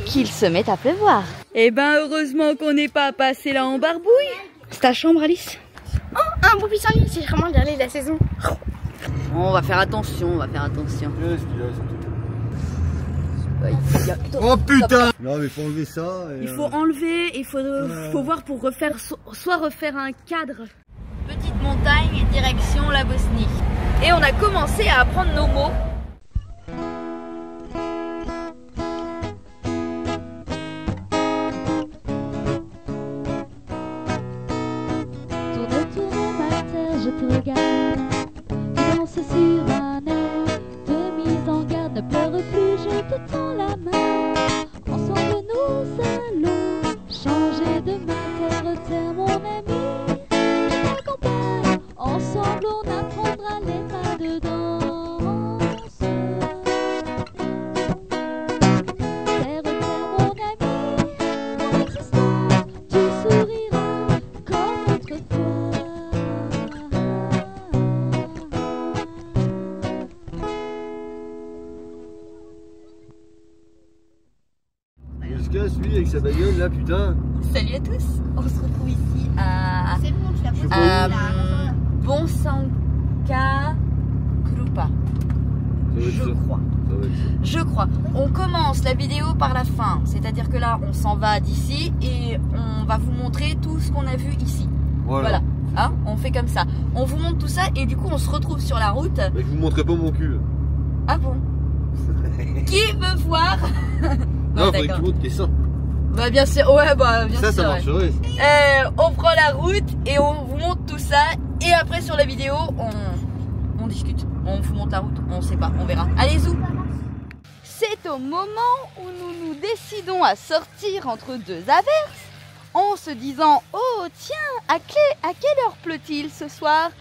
qu'il se met à pleuvoir. Eh ben heureusement qu'on n'est pas passé là en barbouille. C'est ta chambre, Alice? Oh, un beau pissenlit, c'est vraiment le dernier de la saison. On va faire attention, on va faire attention. Oh putain! Non mais faut enlever ça. Il faut enlever, il faut voir pour refaire, soit refaire un cadre. Petite montagne, direction la Bosnie. Et on a commencé à apprendre nos mots. Tourne ma terre, je te regarde. Tu danses sur un air de mise en garde. Ne pleure plus, je te tends la main. Ensemble nous allons changer de terre, terre mon ami. Je t'accompagne, ensemble on apprendra les pas de danse. Terre, terre mon ami, mon existence, tu souriras comme autrefois. Il se casse lui avec sa bagnole là putain. Salut à tous, on se retrouve ici à C'est bon, tu l'as posé. Bonsanka Krupa. Je crois. On commence la vidéo par la fin, c'est-à-dire que là on s'en va d'ici et on va vous montrer tout ce qu'on a vu ici. Voilà. Hein, on fait comme ça. On vous montre tout ça et du coup on se retrouve sur la route. Mais je vous montrerai pas mon cul. Ah bon? Qui veut voir? Non, faudrait que tu montres tes seins. Bah bien sûr, ouais bah bien sûr. Ça marcherait. On prend la route et on vous montre tout ça. Et après sur la vidéo, on discute. On vous montre la route, on sait pas, on verra. Allez zou. C'est au moment où nous nous décidons à sortir entre deux averses, en se disant « Oh tiens, à quelle heure pleut-il ce soir ?»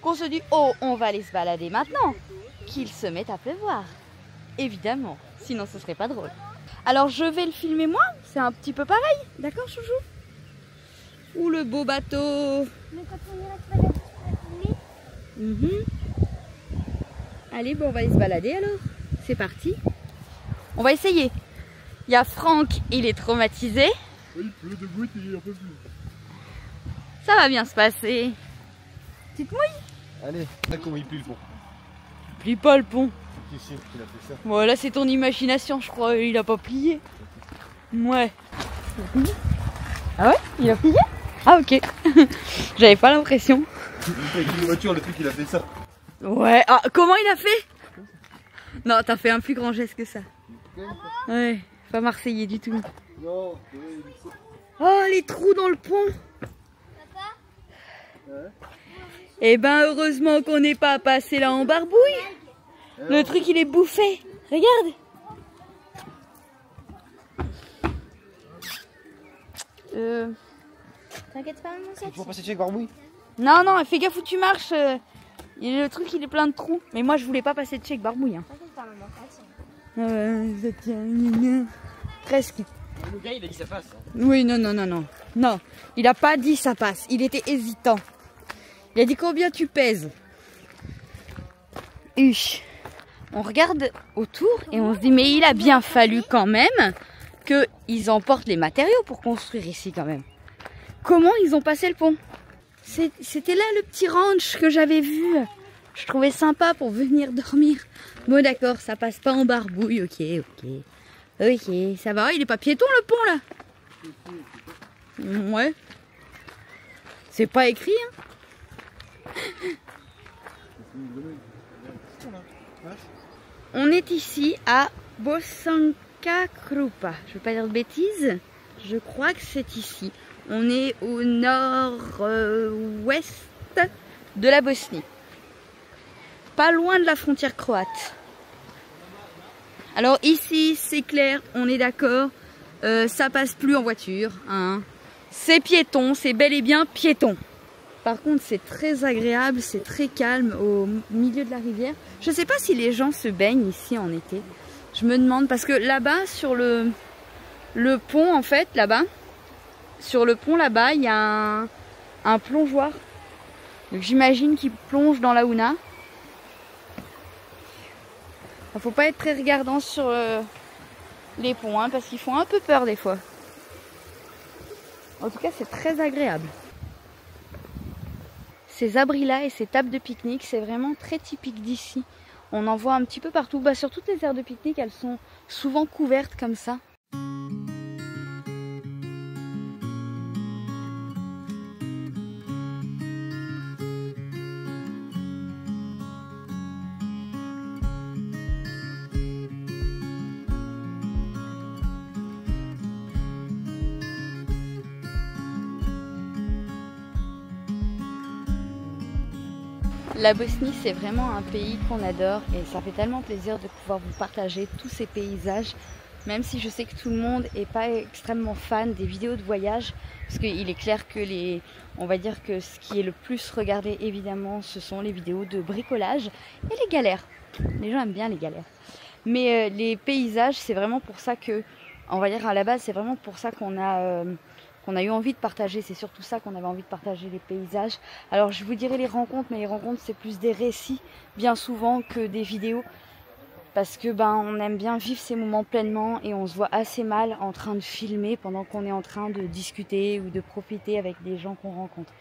qu'on se dit « Oh, on va aller se balader maintenant » qu'il se met à pleuvoir. Évidemment, sinon ce serait pas drôle. Alors je vais le filmer moi, c'est un petit peu pareil, d'accord chouchou? Ouh le beau bateau. Mais quand on ira, tu vas la filmer. Allez, bon on va aller se balader alors. C'est parti. On va essayer. Il y a Franck, il est traumatisé. Il pleut de gouttes, il est un peu plus. Ça va bien se passer. Tu te mouilles? Allez, là comment il plie le pont. Plie pas le pont. Qui c'est qui a fait ça? Bon là c'est ton imagination je crois, il a pas plié. Ouais. Ah ouais? Il a plié? Ah ok. J'avais pas l'impression. Avec une voiture, le truc il a fait ça. Ouais, ah, comment il a fait? Non, t'as fait un plus grand geste que ça. Ouais, pas marseillais du tout. Non, oh, les trous dans le pont. Eh ben, heureusement qu'on n'est pas passé là en barbouille. Le truc, il est bouffé. Regarde. T'inquiète pas, maman, ça. tu vas passer chez Barbouille? Non, non, fais gaffe où tu marches. Le truc, il est plein de trous. Mais moi, je voulais pas passer de check barbouille. Hein. T'inquiète pas, maman, ça. Presque. Le gars, il a dit ça passe. Oui, non, non, non, non. Non, il a pas dit ça passe. Il était hésitant. Il a dit combien tu pèses. On regarde autour et on se dit mais il a bien fallu quand même qu'ils emportent les matériaux pour construire ici quand même. Comment ils ont passé le pont? C'était là le petit ranch que j'avais vu. Je trouvais sympa pour venir dormir. Bon d'accord, ça passe pas en barbouille, ok, ok. Ok, ça va, il est pas piéton le pont là? Ouais. C'est pas écrit hein. On est ici à Bosanka Krupa. Je ne veux pas dire de bêtises. Je crois que c'est ici. On est au nord-ouest de la Bosnie. Pas loin de la frontière croate. Alors ici, c'est clair, on est d'accord. Ça passe plus en voiture. Hein. C'est piéton, c'est bel et bien piéton. Par contre, c'est très agréable, c'est très calme au milieu de la rivière. Je ne sais pas si les gens se baignent ici en été. Je me demande, parce que là-bas, sur le pont, en fait, là-bas, sur le pont, là-bas, il y a un plongeoir. Donc j'imagine qu'il plonge dans la Houna. Il ne faut pas être très regardant sur les ponts, hein, parce qu'ils font un peu peur des fois. En tout cas, c'est très agréable. Ces abris-là et ces tables de pique-nique, c'est vraiment très typique d'ici. On en voit un petit peu partout. Bah, sur toutes les aires de pique-nique, elles sont souvent couvertes comme ça. La Bosnie, c'est vraiment un pays qu'on adore et ça fait tellement plaisir de pouvoir vous partager tous ces paysages, même si je sais que tout le monde n'est pas extrêmement fan des vidéos de voyage, parce qu'il est clair que on va dire que ce qui est le plus regardé évidemment, ce sont les vidéos de bricolage et les galères. Les gens aiment bien les galères. Mais les paysages, c'est vraiment pour ça que, on va dire à la base, c'est vraiment pour ça qu'on a eu envie de partager, c'est surtout ça qu'on avait envie de partager, les paysages. Alors je vous dirais les rencontres, mais les rencontres c'est plus des récits bien souvent que des vidéos, parce que on aime bien vivre ces moments pleinement et on se voit assez mal en train de filmer pendant qu'on est en train de discuter ou de profiter avec des gens qu'on rencontre.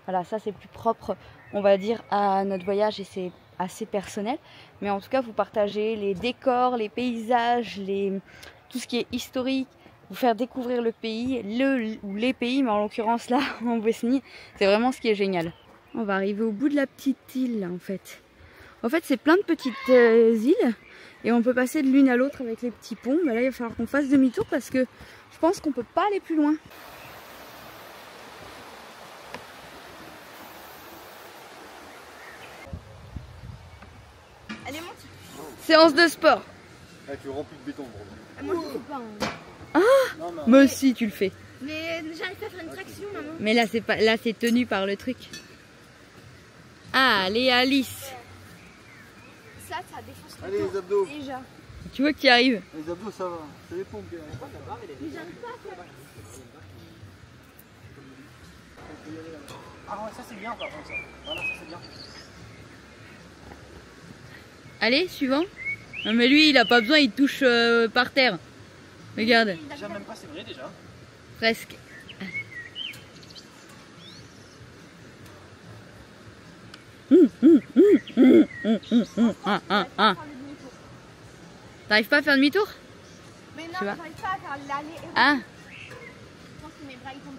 Voilà, ça c'est plus propre, on va dire, à notre voyage et c'est assez personnel, mais en tout cas vous partagez les décors, les paysages, tout ce qui est historique, vous faire découvrir le pays, ou les pays, mais en l'occurrence là, en Bosnie, c'est vraiment ce qui est génial. On va arriver au bout de la petite île là, en fait. En fait, c'est plein de petites îles, et on peut passer de l'une à l'autre avec les petits ponts. Mais là, il va falloir qu'on fasse demi-tour parce que je pense qu'on peut pas aller plus loin. Allez, monte. Séance de sport. Ah, tu remplis de béton, bro. Moi, je sais pas. Hein. Ah, moi aussi, tu le fais. Mais j'arrive pas à faire une traction, maman. Mais là, c'est pas, là, c'est tenu par le truc. Ah, allez, Alice. Ça défonce Allez, les abdos. déjà. Tu vois que tu y arrives. Les abdos, ça va. C'est les pompes. Mais j'arrive pas à faire. Ah ouais, ça c'est bien par contre ça. Voilà, ça c'est bien. Allez, suivant. Non mais lui, il a pas besoin, il touche par terre. Regarde. Déjà même pas, c'est vrai déjà. Presque. T'arrives pas à faire demi-tour? Mais non, Tu vois. j'arrive pas à faire l'aller et Ah, je pense que mes bras ils tombent.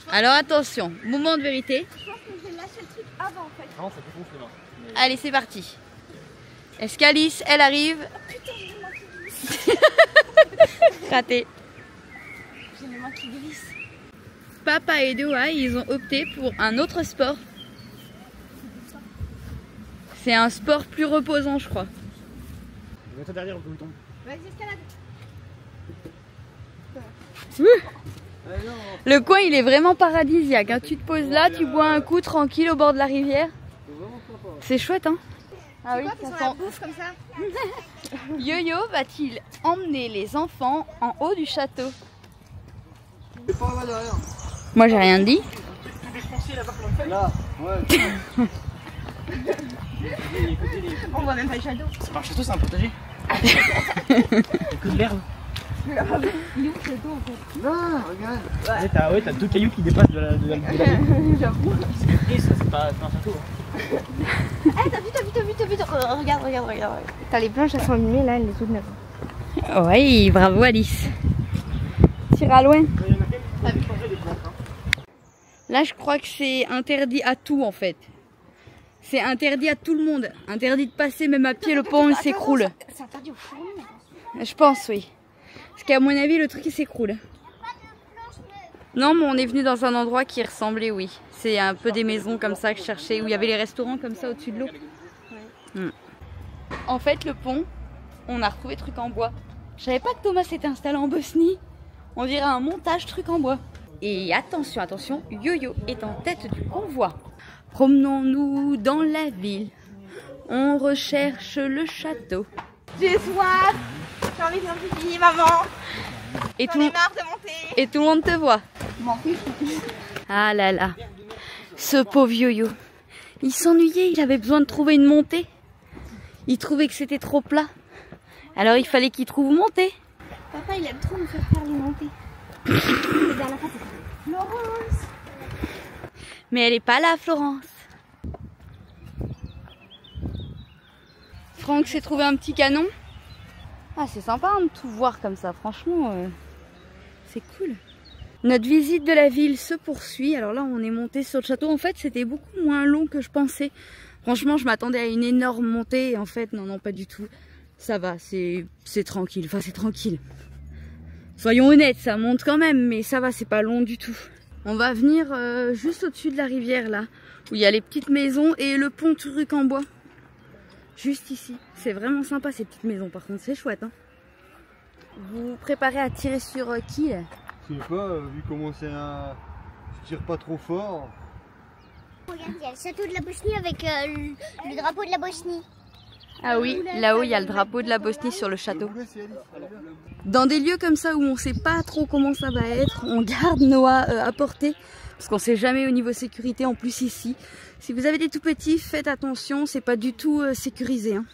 alors attention, moment de vérité. Je pense que je vais lâcher le truc avant en fait. Non, ça défonce les mains. Mais... Allez, c'est parti. Est-ce qu'Alice, elle arrive? Putain, j'ai les mains qui glissent. Raté. J'ai les mains qui glissent. Papa et Doha, ils ont opté pour un autre sport. C'est un sport plus reposant, je crois. Mets-toi derrière le bouton. Vas-y, escalade. Le coin, il est vraiment paradisiaque, hein. Tu te poses là, tu bois un coup tranquille au bord de la rivière. C'est chouette, hein. Ah oui, Quoi, ça sur la sent. bouffe comme ça. Yo-Yo va-t-il emmener les enfants en haut du château? C'est pas là derrière. Moi, j'ai rien dit. Tout défoncé là-bas pour le faire. Là, ouais. On voit même pas le château. C'est pas un château, c'est un potager. Il y a que de l'herbe. Il est où le château en fait? Non, regarde. Ouais, t'as deux cailloux qui dépassent de la J'avoue. Et ça, c'est pas un château. Hein. Eh, t'as vu. Regarde. T'as les planches, elles sont allumées là, elles les toutes neuves. Oui, bravo Alice. T'iras loin. Il y en a quelques qui ont changé des planches. Hein. Là, je crois que c'est interdit à tout en fait. C'est interdit à tout le monde. Interdit de passer, même à pied, le pont il s'écroule. C'est interdit aux fourmis. Je pense, oui. Parce qu'à mon avis, le truc il s'écroule. Non, mais on est venu dans un endroit qui ressemblait, oui. C'est un peu des maisons comme ça que je cherchais, où il y avait les restaurants comme ça au-dessus de l'eau. En fait, le pont, on a retrouvé truc en bois. Je savais pas que Thomas s'était installé en Bosnie. On dirait un montage truc en bois. Et attention, attention, Yo-Yo est en tête du convoi. Promenons-nous dans la ville. On recherche le château. J'ai soif. J'ai envie de faire pipi, maman. Et J'en tout, ai marre de monter. et tout le monde te voit. M'en fiche. Ah là là. Ce pauvre Yo-Yo. Il s'ennuyait, il avait besoin de trouver une montée. Il trouvait que c'était trop plat. Alors il fallait qu'il trouve montée. Papa, il aime trop me faire les montées. La dernière fois, c'était Florence. Mais elle est pas là, Florence. Franck s'est trouvé un petit canon. Ah, c'est sympa hein, de tout voir comme ça, franchement, c'est cool. Notre visite de la ville se poursuit. Alors là, on est monté sur le château. En fait, c'était beaucoup moins long que je pensais. Franchement, je m'attendais à une énorme montée. Et en fait, non, pas du tout. Ça va, c'est tranquille. Enfin, c'est tranquille. Soyons honnêtes, ça monte quand même, mais ça va, c'est pas long du tout. On va venir juste au-dessus de la rivière, là, où il y a les petites maisons et le pont Turruc en bois. Juste ici. C'est vraiment sympa, ces petites maisons, par contre, c'est chouette. Hein. Vous vous préparez à tirer sur qui, là? Je sais pas, vu comment c'est un... Je tire pas trop fort. Regarde, il y a le château de la Bosnie avec le drapeau de la Bosnie. Ah oui, là-haut, il y a le drapeau de la Bosnie sur le château. Dans des lieux comme ça où on sait pas trop comment ça va être, on garde Noah à portée. Parce qu'on sait jamais au niveau sécurité, en plus ici. Si vous avez des tout petits, faites attention, c'est pas du tout sécurisé. Hein.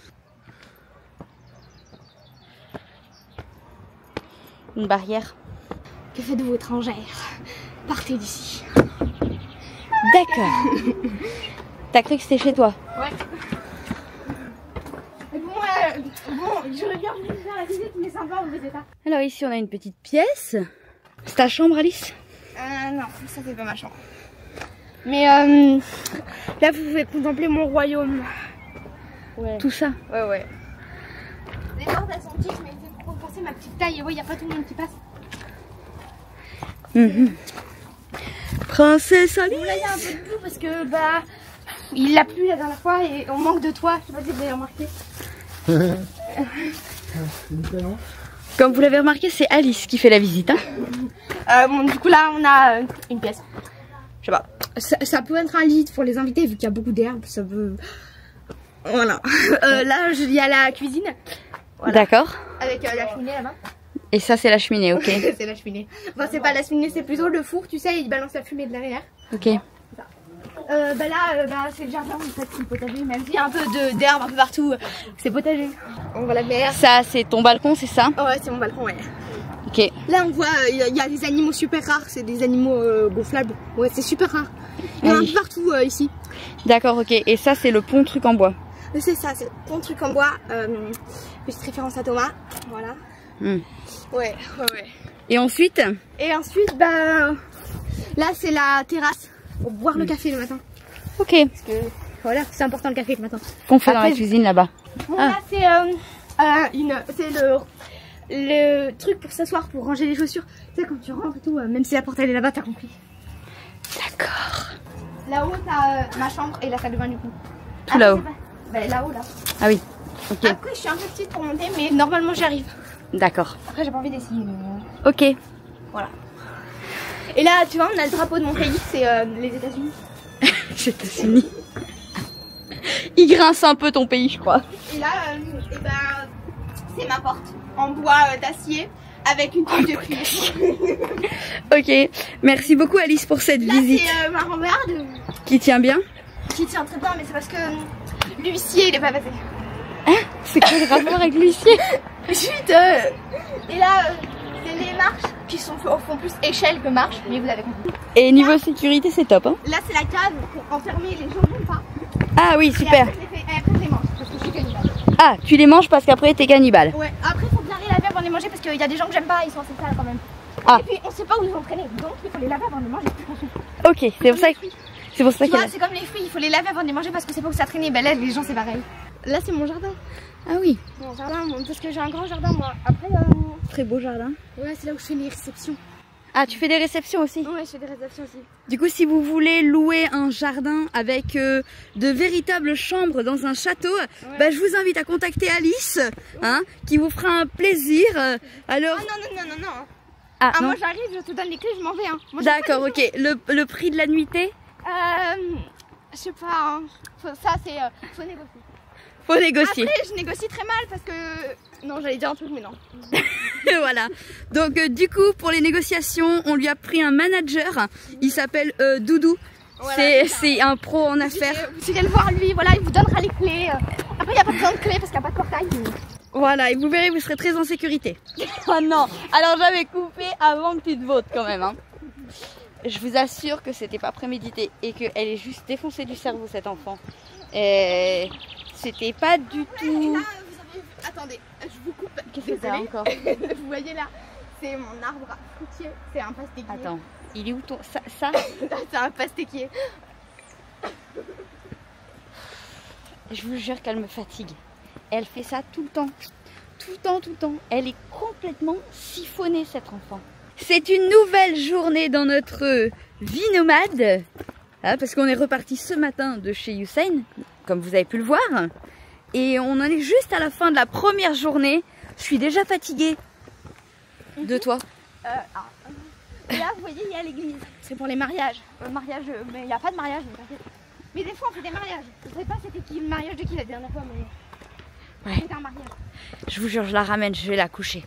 Une barrière. Que faites-vous, étrangère? Partez d'ici. D'accord. T'as cru que c'était chez toi? Ouais. Bon, j'aurais bien voulu faire la visite, mais sympa, vous êtes pas. Alors ici, on a une petite pièce. C'est ta chambre, Alice? Non, ça c'est pas ma chambre. Mais là, vous pouvez contempler mon royaume. Ouais. Tout ça? Ouais. Les portes, elles sont petites, mais c'est pour compenser ma petite taille. Et ouais, il n'y a pas tout le monde qui passe. Princesse Alice. Bon, là, il y a un peu de boue parce que, bah, il a plu la dernière fois et on manque de toit. Je sais pas si vous avez remarqué. Comme vous l'avez remarqué, c'est Alice qui fait la visite. Hein. Bon, du coup, là, on a une pièce. Je sais pas. Ça peut être un lit pour les invités, vu qu'il y a beaucoup d'herbes. Ça peut. Voilà. Là, il y a la cuisine. Voilà. D'accord. Avec la cheminée là-bas. Et ça, c'est la cheminée, ok. C'est la cheminée. Enfin, c'est pas la cheminée, c'est plutôt le four, tu sais, il balance la fumée de derrière. Ok. Bah là, c'est le jardin, en fait, c'est le potager. Même s'il y a un peu d'herbe un peu partout, c'est potager. On voit la mer. Ça, c'est ton balcon, c'est ça? Ouais, c'est mon balcon, ouais. Ok. Là, on voit, il y a des animaux super rares, c'est des animaux gonflables. Ouais, c'est super rare. Il y en a un peu partout ici. D'accord, ok. Et ça, c'est le pont Truc en bois. C'est ça, c'est ton truc en bois. Petite référence à Thomas. Voilà. Ouais. Et ensuite? Et ensuite, bah, là, c'est la terrasse pour boire le café le matin. Ok. Parce que, voilà, c'est important le café le matin. Qu'on fait dans la cuisine là-bas? Bon, là, c'est le truc pour s'asseoir, pour ranger les chaussures. Tu sais, quand tu rentres et tout, même si la porte elle est là-bas, t'as compris. D'accord. Là-haut, t'as ma chambre et la salle de bain du coup. Tout là-haut? Bah, là-haut, là. Ah oui. Ok. Après, je suis un peu petite pour monter, mais normalement, j'y arrive. D'accord. Après, j'ai pas envie d'essayer. Ok. Voilà. Et là, tu vois, on a le drapeau de mon pays, c'est les États-Unis. États-Unis. Il grince un peu ton pays, je crois. Et là, c'est ma porte en bois d'acier avec une touche de cuir. Ok. Merci beaucoup, Alice, pour cette là, visite. C'est ma rambarde. Qui tient bien? Qui tient très bien, mais c'est parce que l'huissier, il est pas passé. Hein? C'est quoi le rapport avec l'huissier? Chut. Et là, c'est les marches qui font plus échelle que marche, mais vous avez compris. Et niveau sécurité, c'est top, hein? Là, c'est la cave pour enfermer les jambons, pas. Ah oui, super. Et après, je les mange parce que je suis cannibale. Ah, tu les manges parce qu'après, t'es cannibale. Ouais, après, faut bien les laver avant de les manger parce qu'il y a des gens que j'aime pas, ils sont assez sales quand même. Ah. Et puis, on sait pas où ils vont traîner, donc il faut les laver avant de les manger. Ok, c'est pour ça que... C'est pour ça Tu que... vois, c'est comme les fruits, il faut les laver avant de les manger parce que c'est pas où ça traîne. Ben là, les gens, c'est pareil. Là, c'est mon jardin. Ah oui. Mon jardin, parce que j'ai un grand jardin, moi. Après, Très beau jardin. ouais, c'est là où je fais mes réceptions. Ah, tu fais des réceptions aussi? Ouais, je fais des réceptions aussi. Du coup, si vous voulez louer un jardin avec de véritables chambres dans un château, bah, je vous invite à contacter Alice, hein, qui vous fera un plaisir. Alors... Ah non. Ah, non. Moi, j'arrive, je te donne les clés, je m'en vais. Hein. D'accord, ok. Le prix de la nuitée? Je sais pas, hein. Ça, c'est... faut négocier. Faut négocier. Après, je négocie très mal parce que... Non, j'allais dire un truc, mais non. Voilà. Donc du coup, pour les négociations, on lui a pris un manager. Il s'appelle Doudou. Voilà, c'est un pro en affaires. Vous irez le voir lui, voilà, il vous donnera les clés. Après, il n'y a pas besoin de clés parce qu'il n'y a pas de portail. Voilà, et vous verrez, vous serez très en sécurité. Oh non, alors j'avais coupé avant que tu te votes quand même. Hein. Je vous assure que c'était pas prémédité et qu'elle est juste défoncée du cerveau, cette enfant. Et c'était pas du tout... Là, vous avez... Attendez, je vous coupe. Qu'est-ce que c'est encore? Vous voyez là, c'est mon arbre fruitier, c'est un pastéquier. Attends, il est où ton... Ça C'est un pastéquier. Je vous jure qu'elle me fatigue. Elle fait ça tout le temps. Tout le temps, tout le temps. Elle est complètement siphonnée, cette enfant. C'est une nouvelle journée dans notre vie nomade. Ah, parce qu'on est reparti ce matin de chez Usain, comme vous avez pu le voir. Et on en est juste à la fin de la première journée. Je suis déjà fatiguée. De toi? Là, vous voyez, il y a l'église. C'est pour les mariages. Mariage, mais il n'y a pas de mariage, mais t'inquiète. Mais des fois, on fait des mariages. Je ne sais pas c'était qui le mariage de qui la dernière fois, mais... Ouais. C'est un mariage. Je vous jure, je la ramène, je vais la coucher.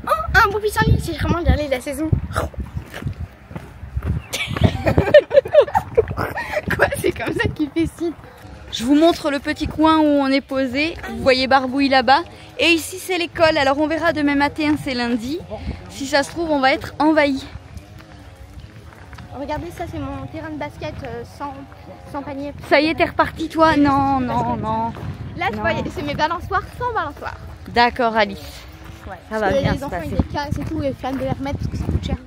Oh, un beau pissenlit, c'est vraiment le dernier de la saison. Quoi, c'est comme ça qu'il fait signe. Je vous montre le petit coin où on est posé. Vous voyez Barbouille là-bas. Et ici, c'est l'école. Alors, on verra demain matin, c'est lundi. Si ça se trouve, on va être envahi. Regardez, ça, c'est mon terrain de basket sans panier. Ça y est, t'es reparti, toi? Non, non, non. Là, je voyais, c'est mes balançoires sans balançoire. D'accord, Alice. Ouais. Ça va bien les se enfants, passer. ils décassent et tout, et flemme de les remettre parce que ça coûte cher.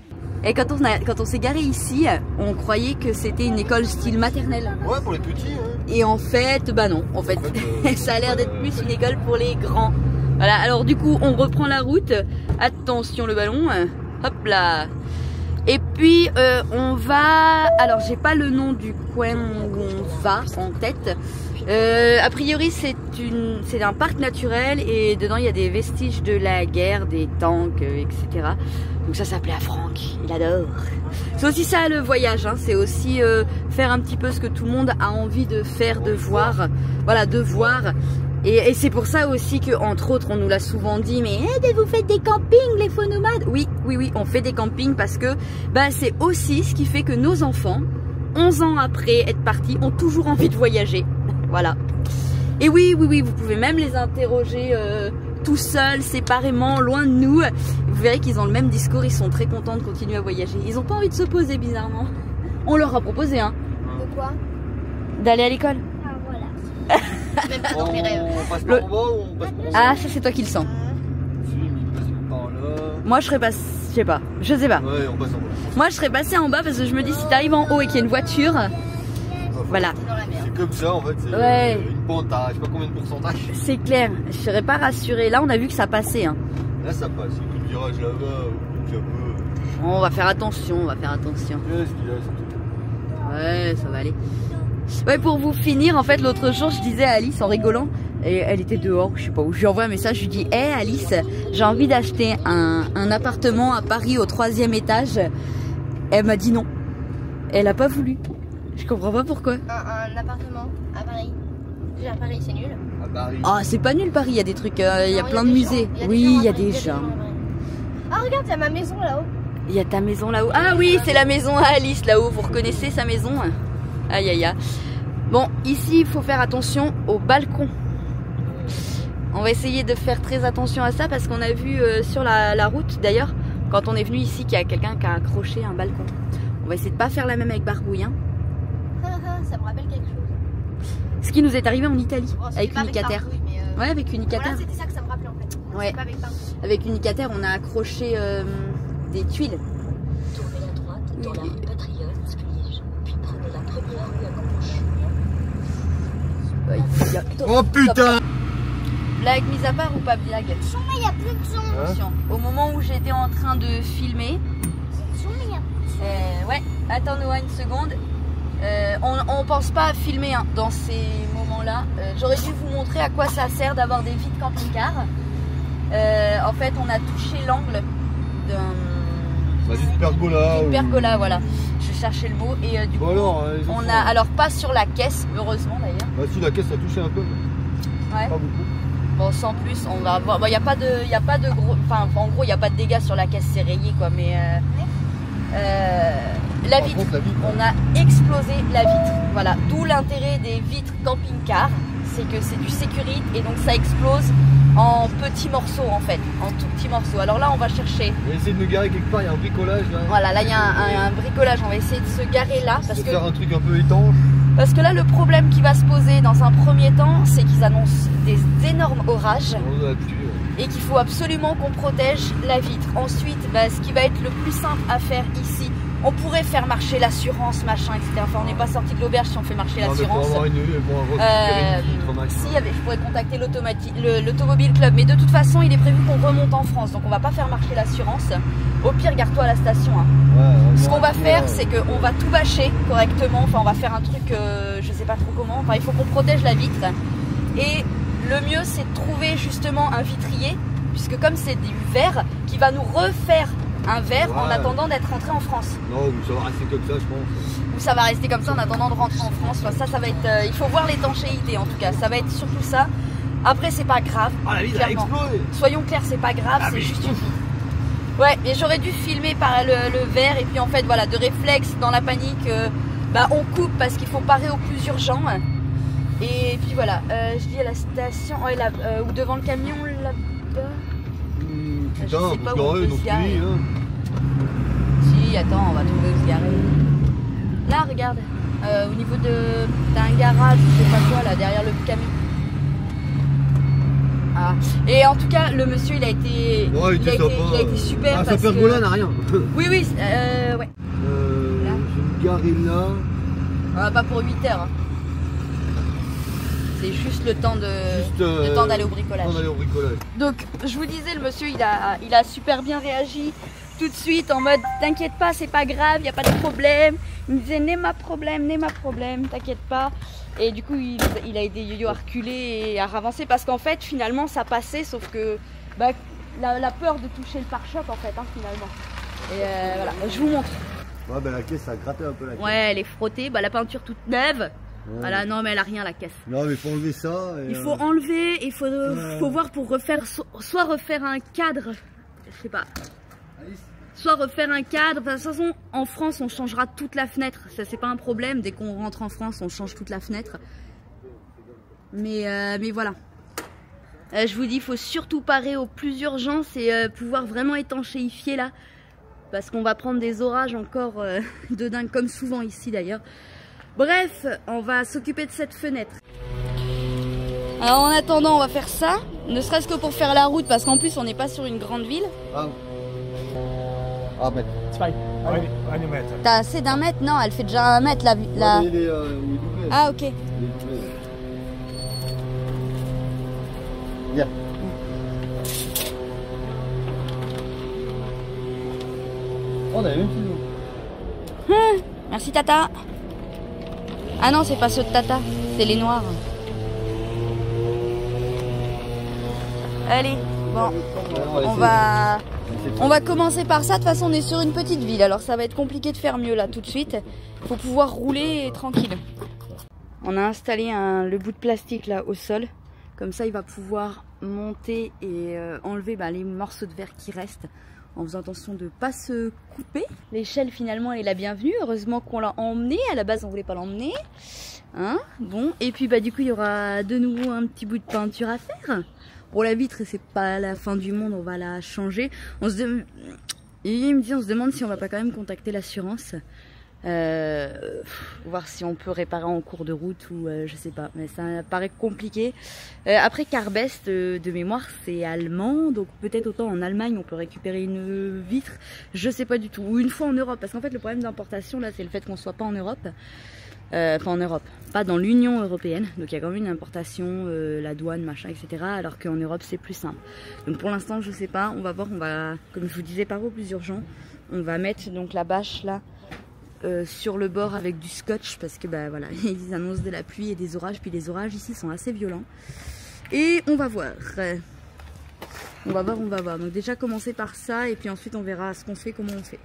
Et quand on s'est garé ici, on croyait que c'était une école style maternelle. Ouais, pour les petits. Hein. Et en fait, bah non. En fait, ça a l'air d'être plus une école pour les grands. Voilà, alors du coup, on reprend la route. Attention le ballon. Hop là. Et puis, on va... Alors, j'ai pas le nom du coin où on va en tête. A priori, c'est un parc naturel et dedans, il y a des vestiges de la guerre, des tanks, etc. Donc ça s'appelait à Franck, il adore. C'est aussi ça le voyage, hein. C'est aussi faire un petit peu ce que tout le monde a envie de faire, de voir. Voilà, de voir. Et c'est pour ça aussi que, entre autres, on nous l'a souvent dit, mais vous faites des campings, les faux nomades? Oui, oui, oui, on fait des campings parce que bah, c'est aussi ce qui fait que nos enfants, 11 ans après être partis, ont toujours envie de voyager. Voilà. Et oui, oui, oui, vous pouvez même les interroger tout seuls, séparément, loin de nous. Vous verrez qu'ils ont le même discours, ils sont très contents de continuer à voyager. Ils n'ont pas envie de se poser, bizarrement. On leur a proposé, hein. De quoi? D'aller à l'école. Ah, voilà. Même pas dans mes rêves. On passe par en bas ou on passe par en bas? Ah, ça c'est toi qui le sens. Si, mais il passe par là. Moi je serais pas, je sais pas. Ouais, on passe en bas. Moi je serais passée en bas parce que je me dis si t'arrives en haut et qu'il y a une voiture, voilà. C'est comme ça en fait, c'est Ouais. une pente à je sais pas combien de pourcentage. C'est clair, je serais pas rassurée. Là on a vu que ça passait. Hein. Là ça passe, il y a tout le virage là-bas, ou un peu. On va faire attention, on va faire attention. Qu'est-ce qu'il y a, c'est tout. Ouais, ça va aller. Ouais, pour vous finir, en fait, l'autre jour, je disais à Alice en rigolant, et elle était dehors, je sais pas où, je lui envoie un message, je lui dis, hey Alice, j'ai envie d'acheter un appartement à Paris au 3e étage. Elle m'a dit non. Elle a pas voulu. Je comprends pas pourquoi. Un appartement à Paris. Déjà à Paris, c'est nul. À Paris. Ah, c'est pas nul Paris, il y a des trucs, il y a Non, plein de des musées. gens. Oui, il y a des gens. Ah, regarde, il y a ma maison là-haut. Il y a ta maison là-haut. Ah oui, c'est la maison à Alice là-haut. Vous reconnaissez sa maison? Aïe aïe aïe. Bon, ici il faut faire attention au balcon. On va essayer de faire très attention à ça parce qu'on a vu sur la route d'ailleurs, quand on est venu ici, qu'il y a quelqu'un qui a accroché un balcon. On va essayer de pas faire la même avec Barbouille. Hein. Ça me rappelle quelque chose. Ce qui nous est arrivé en Italie Bon, avec pas Unicater. Barbouille, mais Ouais, avec Unicater. voilà, c'était ça que ça me rappelait en fait. Ouais. C'est pas avec Barbouille. Avec Unicater, on a accroché des tuiles. Tournez à droite dans la rue Patriote, puis prenez la première rue à gauche. Oh putain! Blague mise à part ou pas blague? Il y a plus de son. Attention. Au moment où j'étais en train de filmer, ouais, attends Noah une seconde. On pense pas à filmer hein, dans ces moments-là. J'aurais dû vous montrer à quoi ça sert d'avoir des vides camping-car. En fait, on a touché l'angle Vas-y, pergola. d'une pergola, voilà. Je cherchais le mot et du coup, on a alors pas sur la caisse, heureusement d'ailleurs. Bah si, la caisse a touché un peu. Ouais. Pas beaucoup. Bon, sans plus, on va voir. Bon, y a pas de gros. Enfin, en gros, il n'y a pas de dégâts sur la caisse, c'est rayé quoi. Mais La vitre, on a explosé la vitre. Voilà, d'où l'intérêt des vitres camping-car, c'est que c'est du sécurité et donc ça explose en petits morceaux en fait, en tout petits morceaux. Alors là, on va chercher. On va essayer de nous garer quelque part, il y a un bricolage là. Voilà, là il y a un bricolage, on va essayer de se garer là. Parce que, faire un truc un peu étanche. Parce que là, le problème qui va se poser dans un premier temps, c'est qu'ils annoncent des énormes orages. Et qu'il faut absolument qu'on protège la vitre. Ensuite, ce qui va être le plus simple à faire ici, on pourrait faire marcher l'assurance, machin, etc. Enfin, on n'est pas sorti de l'auberge si on fait marcher l'assurance. Si, je pourrais contacter l'automobile club, mais de toute façon, il est prévu qu'on remonte en France, donc on va pas faire marcher l'assurance. Au pire, garde-toi à la station. Hein. Ouais, ce qu'on va faire, c'est qu'on va tout bâcher correctement. Enfin, on va faire un truc, je sais pas trop comment. Enfin, il faut qu'on protège la vitre. Et le mieux, c'est de trouver justement un vitrier, puisque comme c'est du verre, qui va nous refaire un verre en attendant d'être rentré en France. Non, ça va rester comme ça, je pense. Ou ça va rester comme ça en attendant de rentrer en France. Enfin, ça va être. Il faut voir l'étanchéité en tout cas. Ça va être surtout ça. Après, c'est pas grave. Ah, la vitre a explosé. Soyons clairs, c'est pas grave, c'est juste une vitre. Ouais, mais j'aurais dû filmer par le verre et puis en fait, voilà, de réflexe, dans la panique, on coupe parce qu'il faut parer au plus urgent. Et puis voilà, je dis à la station, ou devant le camion là-bas. Je sais pas où on peut se garer. Si, attends, on va trouver où se garer. Là, regarde, au niveau d'un garage, je sais pas quoi, là, derrière le camion. Ah. Et en tout cas, le monsieur, il a été super. Ah, sa pergola n'a rien. Oui, ouais. Je vais me garer là. Pas pour 8 heures. Hein. C'est juste le temps d'aller au bricolage. Donc je vous disais, le monsieur il a super bien réagi tout de suite en mode t'inquiète pas, c'est pas grave, y a pas de problème. Il me disait n'aie ma problème, t'inquiète pas. Et du coup il a aidé Yo-Yo à reculer et à avancer parce qu'en fait finalement ça passait, sauf que la peur de toucher le pare-choc en fait finalement. Et voilà, je vous montre. Ouais, la caisse a gratté un peu la caisse. Ouais, elle est frottée, la peinture toute neuve. Ouais. Voilà, non mais elle a rien la caisse. Non mais il faut enlever ça. Il faut enlever, il faut voir pour refaire, soit refaire un cadre, je sais pas. Soit refaire un cadre, de toute façon en France on changera toute la fenêtre, ça c'est pas un problème, dès qu'on rentre en France on change toute la fenêtre. Mais voilà. Je vous dis, il faut surtout parer au plus urgent, c'est pouvoir vraiment étanchéifier là. Parce qu'on va prendre des orages encore de dingue, comme souvent ici d'ailleurs. Bref, on va s'occuper de cette fenêtre. Alors en attendant, on va faire ça, ne serait-ce que pour faire la route, parce qu'en plus on n'est pas sur une grande ville. Mais... T'as assez d'1 mètre? Non, elle fait déjà 1 mètre la... Ah ok. Viens. On a même plus. Merci Tata. Ah non, c'est pas ceux de Tata, c'est les noirs. Allez, bon, on va commencer par ça. De toute façon, on est sur une petite ville, alors ça va être compliqué de faire mieux là tout de suite. Il faut pouvoir rouler tranquille. On a installé le bout de plastique là au sol. Comme ça, il va pouvoir monter et enlever les morceaux de verre qui restent, en faisant attention de ne pas se couper. L'échelle finalement elle est la bienvenue, heureusement qu'on l'a emmenée, à la base on voulait pas l'emmener. Hein, bon, et puis du coup il y aura de nouveau un petit bout de peinture à faire. Bon, la vitre c'est pas la fin du monde, on va la changer. Il me dit on se demande si on va pas quand même contacter l'assurance. Voir si on peut réparer en cours de route ou je sais pas, mais ça paraît compliqué. Après Carbest de mémoire c'est allemand, donc peut-être autant en Allemagne on peut récupérer une vitre, je sais pas du tout, ou une fois en Europe, parce qu'en fait le problème d'importation là c'est le fait qu'on soit pas en Europe, enfin en Europe, pas dans l'Union Européenne, donc il y a quand même une importation, la douane machin etc, alors qu'en Europe c'est plus simple. Donc pour l'instant je sais pas, on va voir, on va, comme je vous disais, par au plus urgent, on va mettre donc la bâche là sur le bord avec du scotch, parce que voilà, ils annoncent de la pluie et des orages, puis les orages ici sont assez violents. Et on va voir. On va voir. Donc déjà commencer par ça, et puis ensuite on verra ce qu'on fait, comment on fait.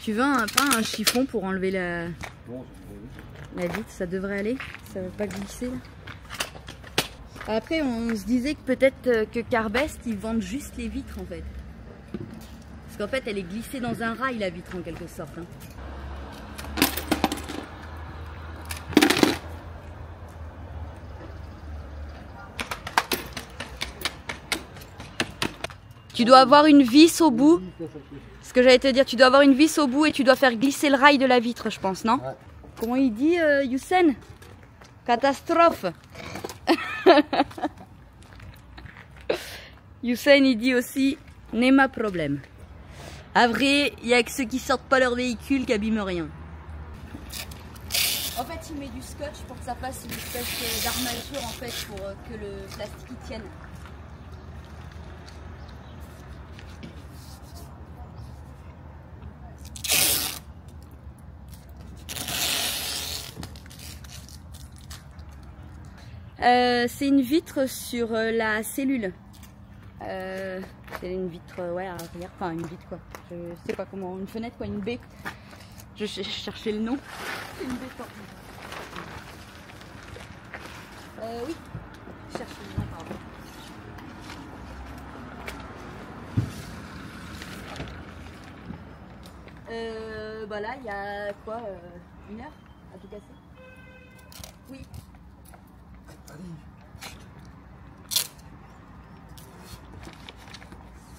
Tu veux pas un chiffon pour enlever la vitre, ça devrait aller, ça va pas glisser là. Après on se disait que peut-être que Carbest ils vendent juste les vitres en fait. Parce qu'en fait, elle est glissée dans un rail, la vitre, en quelque sorte. Hein. Tu dois avoir une vis au bout. Ce que j'allais te dire, tu dois avoir une vis au bout et tu dois faire glisser le rail de la vitre, je pense, non? Ouais. Comment il dit, Youssef? Catastrophe. Youssef, il dit aussi, n'est pas problème. À vrai, il n'y a que ceux qui sortent pas leur véhicule qui abîment rien. En fait, il met du scotch pour que ça fasse une espèce d'armature, en fait, pour que le plastique tienne. C'est une vitre sur la cellule. C'est une vitre, ouais, arrière, enfin une vitre quoi. Je sais pas comment, une fenêtre quoi, une baie. Je cherchais le nom. C'est une baie oui, je cherche le nom, pardon. Bah là, il y a quoi, 1 heure à tout casser. Oui.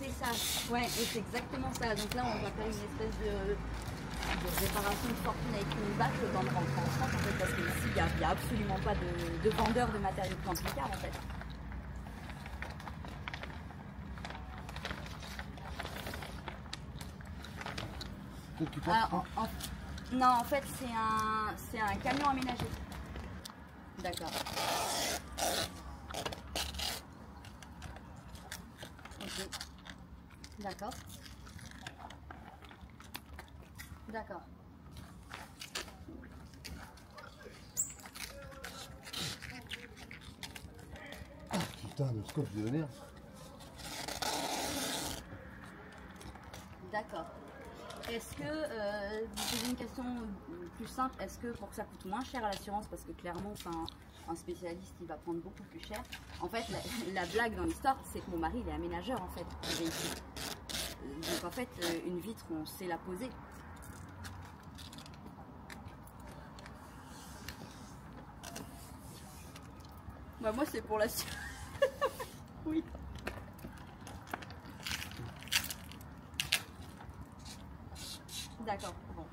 C'est ça, ouais, et c'est exactement ça. Donc là, on va faire une espèce de réparation de fortune avec une bâche dans le rentrant en France, en fait, parce qu'ici, il n'y a absolument pas de vendeur de matériaux de camping-car, en fait. Non, en fait, c'est un camion aménagé. D'accord. Ok. D'accord. D'accord. Ah putain, le scotch de merde. D'accord. Est-ce que, vous posez une question plus simple, est-ce que pour que ça coûte moins cher à l'assurance, parce que clairement, un spécialiste il va prendre beaucoup plus cher. En fait, la blague dans l'histoire, c'est que mon mari il est aménageur en fait. Donc en fait, une vitre, on sait la poser. Bah moi c'est pour l'assurance. Oui. D'accord, bon.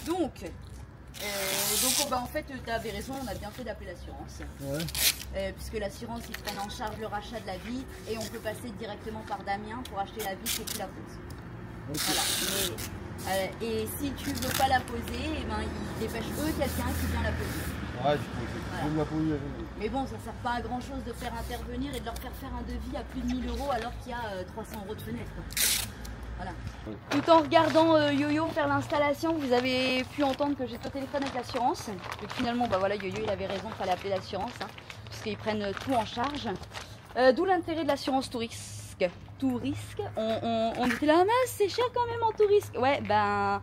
Donc bah, en fait, tu avais raison, on a bien fait d'appeler l'assurance. Ouais. Puisque l'assurance, ils prennent en charge le rachat de la vitre et on peut passer directement par Damien pour acheter la vitre et qu'il la pose. Okay. Voilà. Et si tu veux pas la poser, eh ben, ils dépêchent eux quelqu'un qui vient la poser. Ouais, je peux la poser. Mais bon, ça sert pas à grand chose de faire intervenir et de leur faire faire un devis à plus de 1000 € alors qu'il y a 300 € de fenêtre. Voilà. Ouais. Tout en regardant Yo-Yo faire l'installation, vous avez pu entendre que j'étais au téléphone avec l'assurance. Et finalement, bah voilà, Yo-Yo il avait raison, il fallait appeler l'assurance, hein, puisqu'ils prennent tout en charge. D'où l'intérêt de l'assurance tout risque. Tout risque. On était là, mais c'est cher quand même en tout risque. Ouais, ben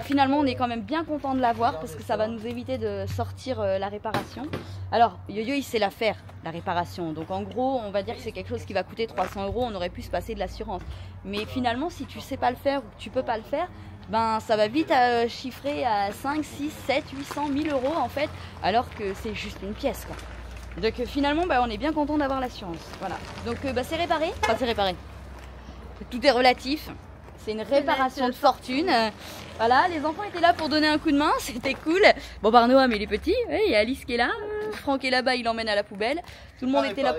finalement on est quand même bien content de l'avoir parce que ça va nous éviter de sortir la réparation. Alors Yo-Yo il sait la faire, la réparation, donc en gros on va dire que c'est quelque chose qui va coûter 300 €, on aurait pu se passer de l'assurance, mais finalement si tu sais pas le faire ou que tu peux pas le faire, ben ça va vite chiffrer à 5, 6, 7, 800, 1000 € en fait, alors que c'est juste une pièce quoi. Donc finalement on est bien content d'avoir l'assurance, voilà. Donc c'est réparé, enfin c'est réparé, tout est relatif. C'est une réparation de fortune. Voilà, les enfants étaient là pour donner un coup de main, c'était cool. Bon, Barnoam, il est petit, il y a Alice qui est là, Franck est là-bas, il l'emmène à la poubelle. Tout le monde était là.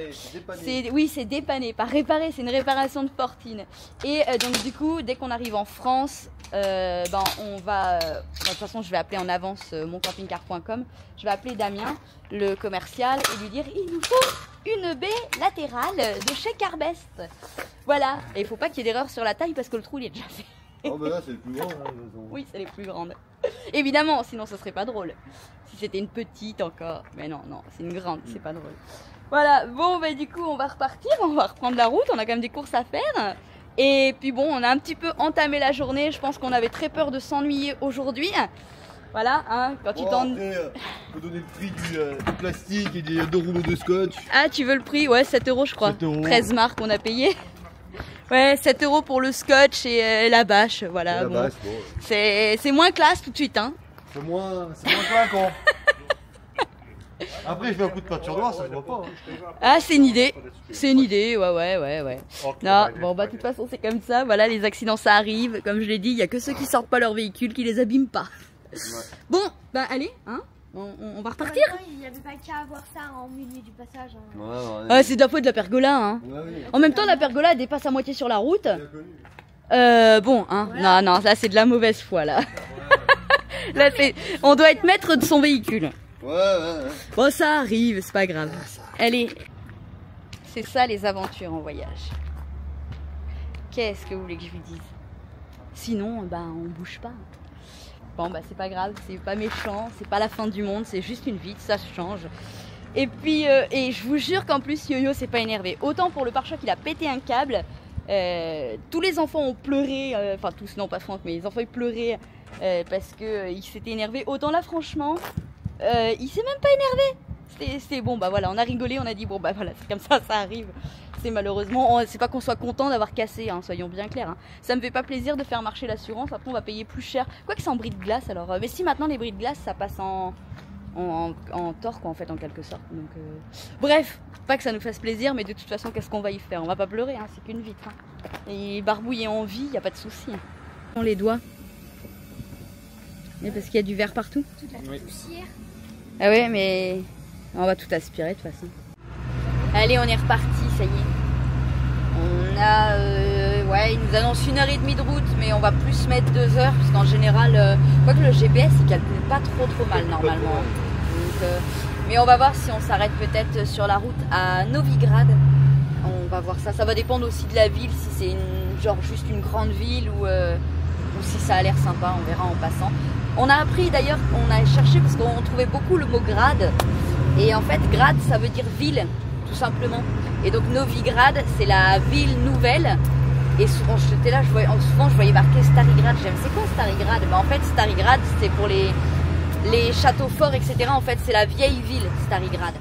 Oui, c'est dépanné, pas réparé, c'est une réparation de fortune. Et donc du coup, dès qu'on arrive en France, on va... de toute façon, je vais appeler en avance moncampingcar.com. Je vais appeler Damien, le commercial, et lui dire, il nous faut une baie latérale de chez Carbest. Voilà, et il ne faut pas qu'il y ait d'erreur sur la taille parce que le trou il est déjà fait. Oh bah là c'est le plus grand. Hein, oui, c'est les plus grandes. Évidemment, sinon ce serait pas drôle. Si c'était une petite encore. Mais non, c'est une grande, c'est pas drôle. Voilà, bon bah du coup on va repartir, on va reprendre la route, on a quand même des courses à faire. Et puis bon, on a un petit peu entamé la journée, je pense qu'on avait très peur de s'ennuyer aujourd'hui. Voilà, hein, quand tu t'ennuies... Je peux donner le prix du plastique et des 2 rouleaux de scotch. Ah, tu veux le prix? Ouais, 7 € je crois. 7 €. 13 marques on a payé. Ouais, 7 € pour le scotch et la bâche, voilà. La Bon. base, bon. C'est moins classe tout de suite, hein. C'est moins clinquant. Après, je fais un coup de peinture noire, ça se voit pas. Hein. Ah, c'est une idée. C'est une idée, ouais. Non, bon, bah, de toute façon, c'est comme ça. Voilà, les accidents, ça arrive. Comme je l'ai dit, il n'y a que ceux qui sortent pas leur véhicule qui les abîment pas. Ouais. Bon, bah, allez, hein. On va repartir. Il n'y avait pas qu'à avoir ça en milieu du passage. Hein. Ouais. Ah, c'est de la faute de la pergola, hein. Ouais, oui. En même temps, la pergola elle dépasse à moitié sur la route. Bon, hein. Voilà. Non, là, c'est de la mauvaise foi, là. Là, on doit être maître de son véhicule. Ouais. Bon, ça arrive, c'est pas grave. Allez, c'est ça les aventures en voyage. Qu'est-ce que vous voulez que je vous dise? Sinon, bah, on bouge pas. Bon, bah, c'est pas grave, c'est pas méchant, c'est pas la fin du monde, c'est juste une vie, ça change. Et puis, et je vous jure qu'en plus, Yo-Yo s'est pas énervé. Autant pour le pare-choc, il a pété un câble. Tous les enfants ont pleuré, enfin, tous, non, pas Franck, mais les enfants ils pleuraient parce qu'il s'était énervé. Autant là, franchement, il s'est même pas énervé. C'était bon, bah voilà, on a rigolé, on a dit bon, bah voilà, c'est comme ça arrive. C'est malheureusement, c'est pas qu'on soit content d'avoir cassé, hein, soyons bien clairs. Hein. Ça me fait pas plaisir de faire marcher l'assurance, après on va payer plus cher. Quoi que c'est en bris de glace alors. Mais si maintenant les bris de glace ça passe en tort quoi en fait en quelque sorte. Donc, bref, pas que ça nous fasse plaisir, mais de toute façon qu'est-ce qu'on va y faire? On va pas pleurer, hein, c'est qu'une vitre. Hein. Et barbouiller en vie, y a pas de souci. Hein. On les doigts. Et parce qu'il y a du verre partout. Toute la poussière. Ah ouais, mais on va tout aspirer de toute façon. Allez, on est reparti, ça y est. On a, ouais, il nous annonce 1h30 de route, mais on va plus mettre 2 heures, parce qu'en général, quoique le GPS, il calcule pas trop mal normalement. Donc, mais on va voir si on s'arrête peut-être sur la route à Novigrad. On va voir ça. Ça va dépendre aussi de la ville, si c'est genre juste une grande ville ou si ça a l'air sympa, on verra en passant. On a appris d'ailleurs, on a cherché parce qu'on trouvait beaucoup le mot grad. Et en fait, grad, ça veut dire ville, tout simplement. Et donc Novigrad, c'est la ville nouvelle. Et souvent, j'étais là, souvent je voyais marqué Starigrad. J'aime, c'est quoi Starigrad? Mais en fait, Starigrad, c'est pour les châteaux forts, etc. En fait, c'est la vieille ville, Starigrad.